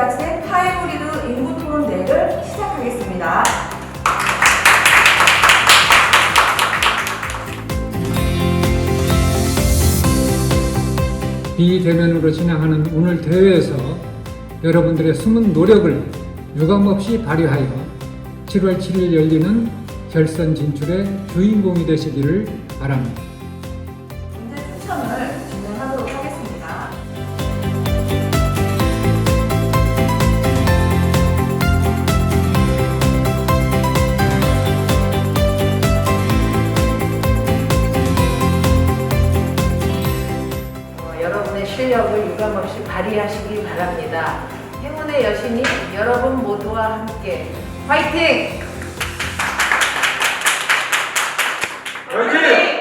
대학생 하이브리드 인구토론대회를 시작하겠습니다. 비대면으로 진행하는 오늘 대회에서 여러분들의 숨은 노력을 유감없이 발휘하여 7월 7일 열리는 결선 진출의 주인공이 되시기를 바랍니다. 문제 추첨을 진행하도록 하겠습니다. 여러분의 실력을 유감없이 발휘하시기 바랍니다. 행운의 여신이 여러분 모두와 함께 화이팅! 화이팅!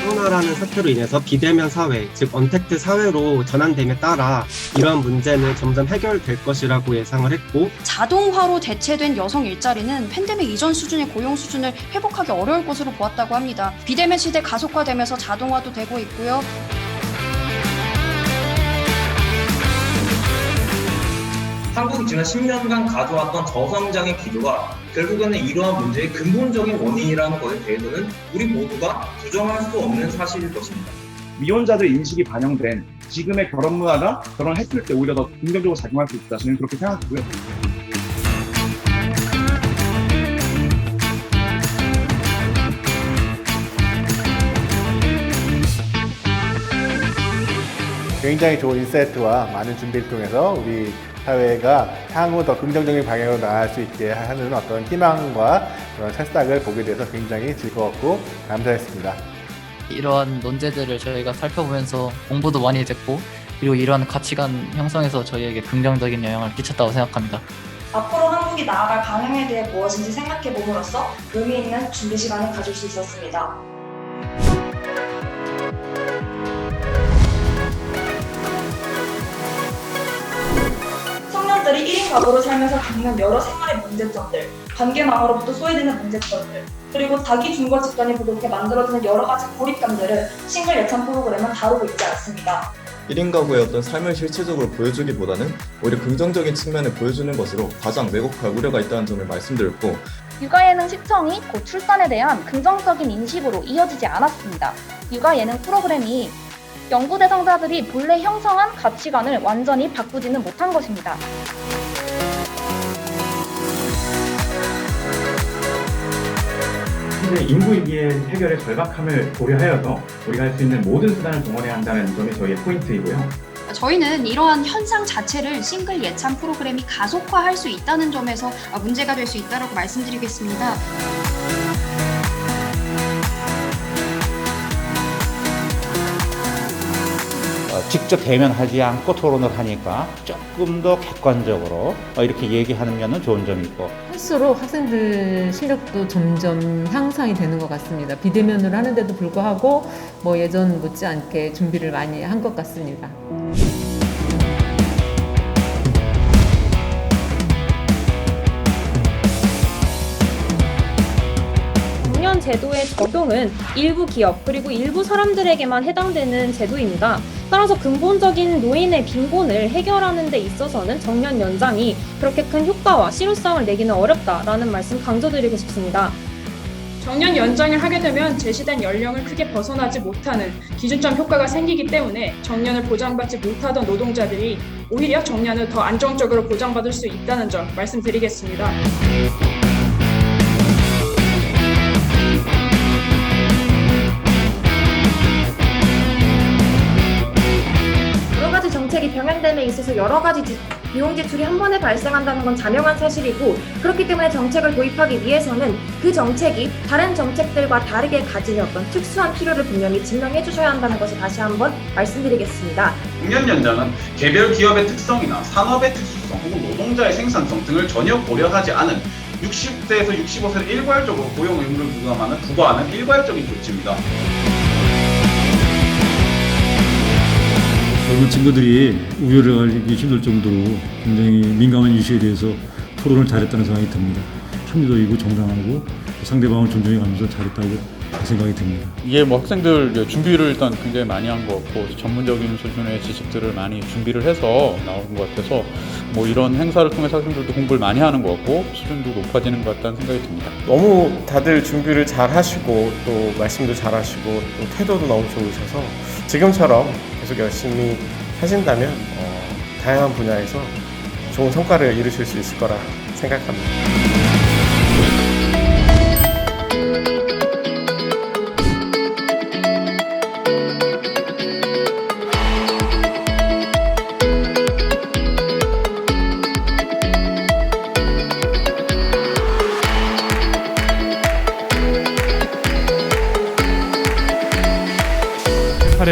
코로나라는 사태로 인해서 비대면 사회, 즉 언택트 사회로 전환됨에 따라 이러한 문제는 점점 해결될 것이라고 예상을 했고, 자동화로 대체된 여성 일자리는 팬데믹 이전 수준의 고용 수준을 회복하기 어려울 것으로 보았다고 합니다. 비대면 시대 가속화되면서 자동화도 되고 있고요. 한국이 지난 10년간 가져왔던 저성장의 기조가 결국에는 이러한 문제의 근본적인 원인이라는 것에 대해서는 우리 모두가 부정할 수 없는 사실일 것입니다. 미혼자들 인식이 반영된 지금의 결혼 문화가 결혼했을 때 오히려 더 긍정적으로 작용할 수 있다. 저는 그렇게 생각하고요. 굉장히 좋은 인사이트와 많은 준비를 통해서 우리 사회가 향후 더 긍정적인 방향으로 나아갈 수 있게 하는 어떤 희망과 그런 새싹을 보게 돼서 굉장히 즐거웠고 감사했습니다. 이러한 논제들을 저희가 살펴보면서 공부도 많이 됐고, 그리고 이러한 가치관 형성에서 저희에게 긍정적인 영향을 끼쳤다고 생각합니다. 앞으로 한국이 나아갈 방향에 대해 무엇인지 생각해 봄으로써 의미 있는 준비 시간을 가질 수 있었습니다. 청년들이 1인 가구로 살면서 겪는 여러 생활의 문제점들, 관계망으로부터 소외되는 문제점들, 그리고 자기 중거 집단이 부족해 만들어지는 여러 가지 고립감들을 싱글 예찬 프로그램은 다루고 있지 않습니다. 1인 가구의 어떤 삶을 실질적으로 보여주기보다는 오히려 긍정적인 측면을 보여주는 것으로 가장 왜곡할 우려가 있다는 점을 말씀드렸고, 육아예능 시청이 곧 출산에 대한 긍정적인 인식으로 이어지지 않았습니다. 육아예능 프로그램이 연구 대상자들이 본래 형성한 가치관을 완전히 바꾸지는 못한 것입니다. 현재 인구 위기의 해결의 절박함을 고려하여서 우리가 할 수 있는 모든 수단을 동원해야 한다는 점이 저희의 포인트이고요. 저희는 이러한 현상 자체를 싱글 예찬 프로그램이 가속화할 수 있다는 점에서 문제가 될 수 있다고 말씀드리겠습니다. 직접 대면하지 않고 토론을 하니까 조금 더 객관적으로 이렇게 얘기하는 면은 좋은 점이 있고, 할수록 학생들 실력도 점점 향상이 되는 것 같습니다. 비대면으로 하는데도 불구하고 예전 못지않게 준비를 많이 한 것 같습니다. 작년 제도의 적용은 일부 기업 그리고 일부 사람들에게만 해당되는 제도입니다. 따라서 근본적인 노인의 빈곤을 해결하는 데 있어서는 정년 연장이 그렇게 큰 효과와 실효성을 내기는 어렵다라는 말씀 강조드리고 싶습니다. 정년 연장을 하게 되면 제시된 연령을 크게 벗어나지 못하는 기준점 효과가 생기기 때문에 정년을 보장받지 못하던 노동자들이 오히려 정년을 더 안정적으로 보장받을 수 있다는 점 말씀드리겠습니다. 정책이 병행됨에 있어서 여러 가지 비용 지출이 한 번에 발생한다는 건 자명한 사실이고, 그렇기 때문에 정책을 도입하기 위해서는 그 정책이 다른 정책들과 다르게 가지는 어떤 특수한 필요를 분명히 증명해 주셔야 한다는 것을 다시 한번 말씀드리겠습니다. 정년 연장은 개별 기업의 특성이나 산업의 특수성 혹은 노동자의 생산성 등을 전혀 고려하지 않은 60세에서 65세를 일괄적으로 고용 의무를 부과하는 일괄적인 조치입니다. 결국 친구들이 우열을 가리기 힘들 정도로 굉장히 민감한 이슈에 대해서 토론을 잘했다는 생각이 듭니다. 합리적이고 정당하고 상대방을 존중해가면서 잘했다고 생각이 듭니다. 이게 뭐 학생들 준비를 일단 굉장히 많이 한 것 같고 전문적인 수준의 지식들을 많이 준비를 해서 나오는 것 같아서 뭐 이런 행사를 통해서 학생들도 공부를 많이 하는 것 같고 수준도 높아지는 것 같다는 생각이 듭니다. 너무 다들 준비를 잘 하시고 또 말씀도 잘 하시고 또 태도도 너무 좋으셔서 지금처럼 계속 열심히 하신다면 다양한 분야에서 좋은 성과를 이루실 수 있을 거라 생각합니다.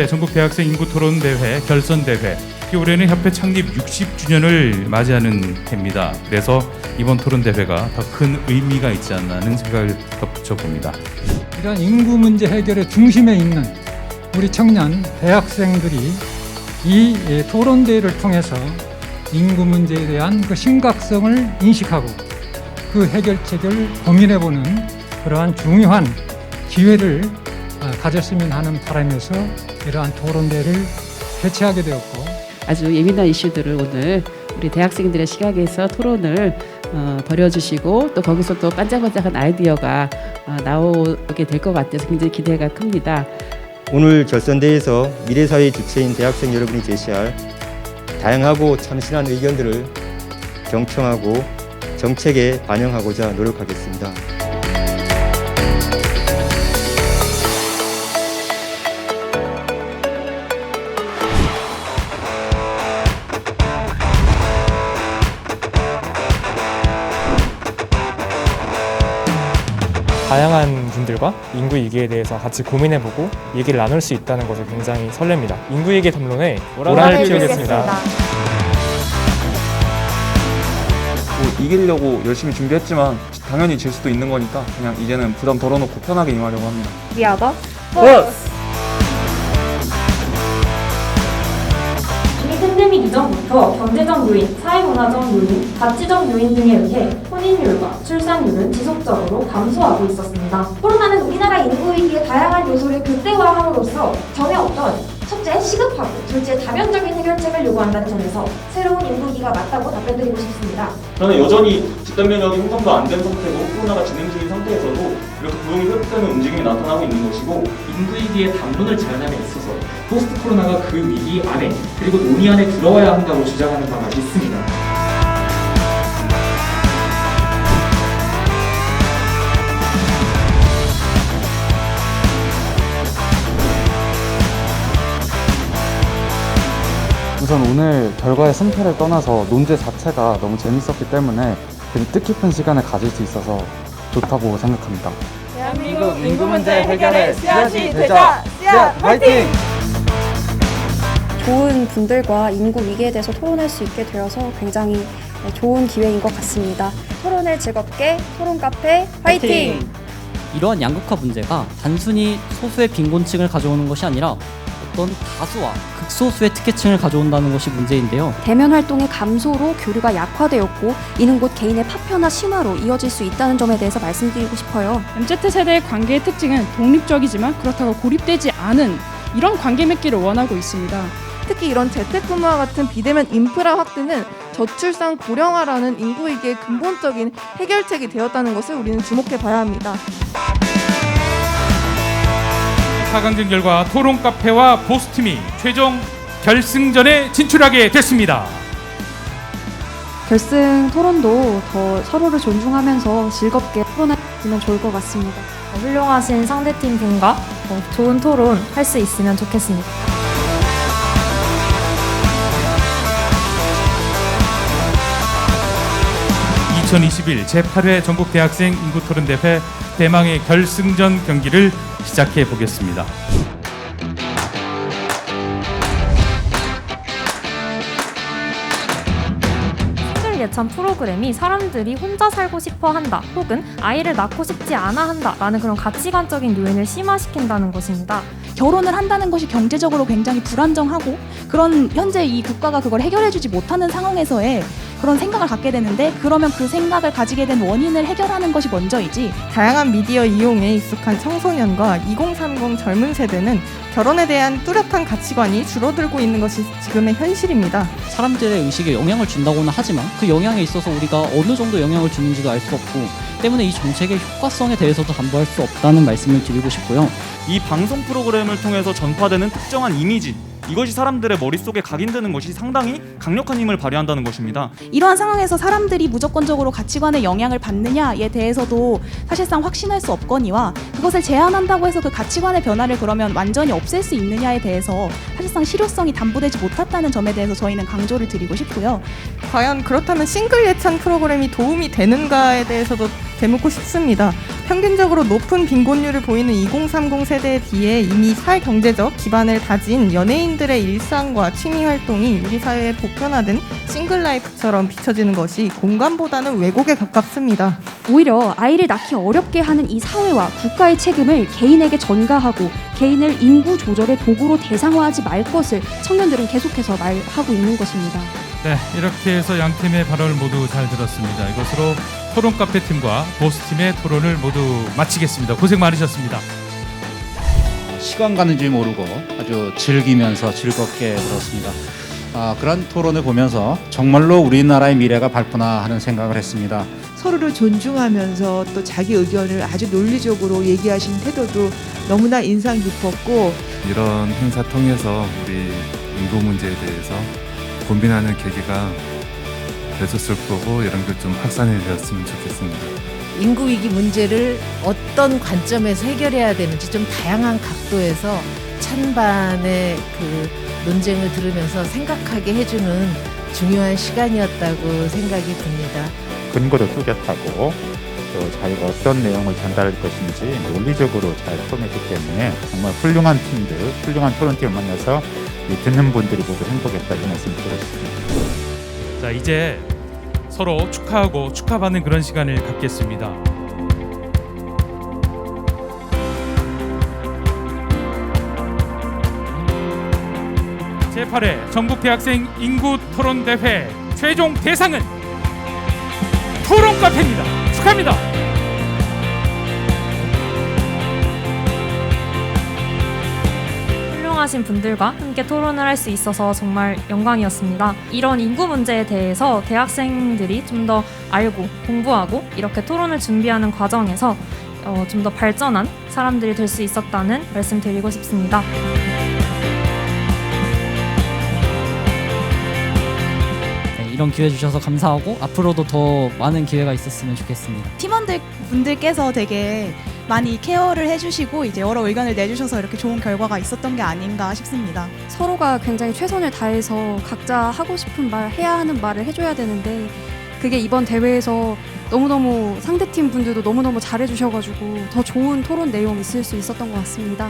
전국 대학생 인구토론대회 결선대회, 올해는 협회 창립 60주년을 맞이하는 해입니다. 그래서 이번 토론대회가 더 큰 의미가 있지 않나 하는 생각을 덧붙여 봅니다. 이런 인구 문제 해결의 중심에 있는 우리 청년 대학생들이 이 토론대회를 통해서 인구 문제에 대한 그 심각성을 인식하고 그 해결책을 고민해보는 그러한 중요한 기회를 가졌으면 하는 바람에서 이러한 토론대회를 개최하게 되었고, 아주 예민한 이슈들을 오늘 우리 대학생들의 시각에서 토론을 벌여주시고 또 거기서 또 반짝반짝한 아이디어가 나오게 될 것 같아서 굉장히 기대가 큽니다. 오늘 결선대회에서 미래사회 주체인 대학생 여러분이 제시할 다양하고 참신한 의견들을 경청하고 정책에 반영하고자 노력하겠습니다. 다양한 분들과 인구 위기에 대해서 같이 고민해보고 얘기를 나눌 수 있다는 것에 굉장히 설렙니다. 인구 위기 담론에 오란을 피우겠습니다. 이기려고 열심히 준비했지만 당연히 질 수도 있는 거니까 그냥 이제는 부담 덜어놓고 편하게 임하려고 합니다. 위아더 버스! 이미 팬데믹 이전부터 경제적 요인, 사회문화적 요인, 가치적 요인 등에 의해 혼인율과 출산율은 지속적으로 감소하고 있었습니다. 코로나는 우리나라 인구 위기의 다양한 요소를 극대화함으로써 전에 없던 첫째, 시급하고 둘째, 다변적인 해결책을 요구한다는 점에서 새로운 인구 위기가 맞다고 답변드리고 싶습니다. 저는 여전히 집단 면역이 형성도 안 된 상태고 코로나가 진행 중인 상태에서도 이렇게 고용이 회복되는 움직임이 나타나고 있는 것이고, 인구 위기의 담론을 제안함에 있어서 포스트 코로나가 그 위기 안에 그리고 논의 안에 들어와야 한다고 주장하는 바가 있습니다. 우선 오늘 결과의 승패를 떠나서 논제 자체가 너무 재밌었기 때문에 뜻깊은 시간을 가질 수 있어서 좋다고 생각합니다. 대한민국 인구 문제 해결의 씨앗이 되자! 씨앗 화이팅! 좋은 분들과 인구 위기에 대해서 토론할 수 있게 되어서 굉장히 좋은 기회인 것 같습니다. 토론을 즐겁게, 토론 카페 화이팅! 이러한 양극화 문제가 단순히 소수의 빈곤층을 가져오는 것이 아니라 어떤 다수와 극소수의 특혜층을 가져온다는 것이 문제인데요. 대면 활동의 감소로 교류가 약화되었고 이는 곧 개인의 파편화 심화로 이어질 수 있다는 점에 대해서 말씀드리고 싶어요. MZ세대의 관계의 특징은 독립적이지만 그렇다고 고립되지 않은 이런 관계 맺기를 원하고 있습니다. 특히 이런 재택근무와 같은 비대면 인프라 확대는 저출산 고령화라는 인구 위기의 근본적인 해결책이 되었다는 것을 우리는 주목해 봐야 합니다. 4강전 결과 토론 카페와 보스팀이 최종 결승전에 진출하게 됐습니다. 결승 토론도 더 서로를 존중하면서 즐겁게 토론하면 좋을 것 같습니다. 훌륭하신 상대팀 분과 좋은 토론 할 수 있으면 좋겠습니다. (2021) 제8회 전국대학생 인구토론대회 대망의 결승전 경기를 시작해 보겠습니다. 신글 예찬 프로그램이 사람들이 혼자 살고 싶어 한다 혹은 아이를 낳고 싶지 않아 한다라는 그런 가치관적인 요인을 심화시킨다는 것입니다. 결혼을 한다는 것이 경제적으로 굉장히 불안정하고 그런 현재 이 국가가 그걸 해결해주지 못하는 상황에서의 그런 생각을 갖게 되는데 그러면 그 생각을 가지게 된 원인을 해결하는 것이 먼저이지 다양한 미디어 이용에 익숙한 청소년과 2030 젊은 세대는 결혼에 대한 뚜렷한 가치관이 줄어들고 있는 것이 지금의 현실입니다. 사람들의 의식에 영향을 준다고는 하지만 그 영향에 있어서 우리가 어느 정도 영향을 주는지도 알 수 없고 때문에 이 정책의 효과성에 대해서도 담보할 수 없다는 말씀을 드리고 싶고요. 이 방송 프로그램을 통해서 전파되는 특정한 이미지, 이것이 사람들의 머릿속에 각인되는 것이 상당히 강력한 힘을 발휘한다는 것입니다. 이러한 상황에서 사람들이 무조건적으로 가치관의 영향을 받느냐에 대해서도 사실상 확신할 수 없거니와 그것을 제한한다고 해서 그 가치관의 변화를 그러면 완전히 없앨 수 있느냐에 대해서 사실상 실효성이 담보되지 못했다는 점에 대해서 저희는 강조를 드리고 싶고요. 과연 그렇다면 싱글 예찬 프로그램이 도움이 되는가에 대해서도 되묻고 싶습니다. 평균적으로 높은 빈곤율을 보이는 2030 세대에 비해 이미 사회경제적 기반을 다진 연예인들의 일상과 취미 활동이 우리 사회에 보편화된 싱글 라이프처럼 비춰지는 것이 공감보다는 왜곡에 가깝습니다. 오히려 아이를 낳기 어렵게 하는 이 사회와 국가의 책임을 개인에게 전가하고 개인을 인구 조절의 도구로 대상화하지 말 것을 청년들은 계속해서 말하고 있는 것입니다. 네, 이렇게 해서 양 팀의 발언을 모두 잘 들었습니다. 이것으로 토론 카페 팀과 보스 팀의 토론을 모두 마치겠습니다. 고생 많으셨습니다. 시간 가는 줄 모르고 아주 즐기면서 즐겁게 들었습니다. 그런 토론을 보면서 정말로 우리나라의 미래가 밝구나 하는 생각을 했습니다. 서로를 존중하면서 또 자기 의견을 아주 논리적으로 얘기하신 태도도 너무나 인상 깊었고 이런 행사 통해서 우리 인구 문제에 대해서 고민하는 계기가 됐었을 거고 이런 게 좀 확산이 되었으면 좋겠습니다. 인구 위기 문제를 어떤 관점에서 해결해야 되는지 좀 다양한 각도에서 찬반의 그 논쟁을 들으면서 생각하게 해주는 중요한 시간이었다고 생각이 듭니다. 근거도 뚜렷하고 또 자기가 어떤 내용을 전달할 것인지 논리적으로 잘 토론했기 때문에 정말 훌륭한 팀들, 훌륭한 토론팀을 만나서 듣는 분들이 모두 행복했다 이 말씀 드리고 싶습니다. 자, 이제 서로 축하하고 축하받는 그런 시간을 갖겠습니다. 제8회 전국대학생 인구 토론대회 최종 대상은 토론 카페입니다. 축하합니다. 훌륭하신 분들과 함께 토론을 할 수 있어서 정말 영광이었습니다. 이런 인구 문제에 대해서 대학생들이 좀 더 알고 공부하고 이렇게 토론을 준비하는 과정에서 좀 더 발전한 사람들이 될 수 있었다는 말씀 드리고 싶습니다. 이런 기회 주셔서 감사하고 앞으로도 더 많은 기회가 있었으면 좋겠습니다. 팀원들 분들께서 되게 많이 케어를 해주시고 이제 여러 의견을 내주셔서 이렇게 좋은 결과가 있었던 게 아닌가 싶습니다. 서로가 굉장히 최선을 다해서 각자 하고 싶은 말, 해야 하는 말을 해줘야 되는데 그게 이번 대회에서 너무너무 상대팀 분들도 너무너무 잘해주셔가지고 더 좋은 토론 내용 있을 수 있었던 것 같습니다.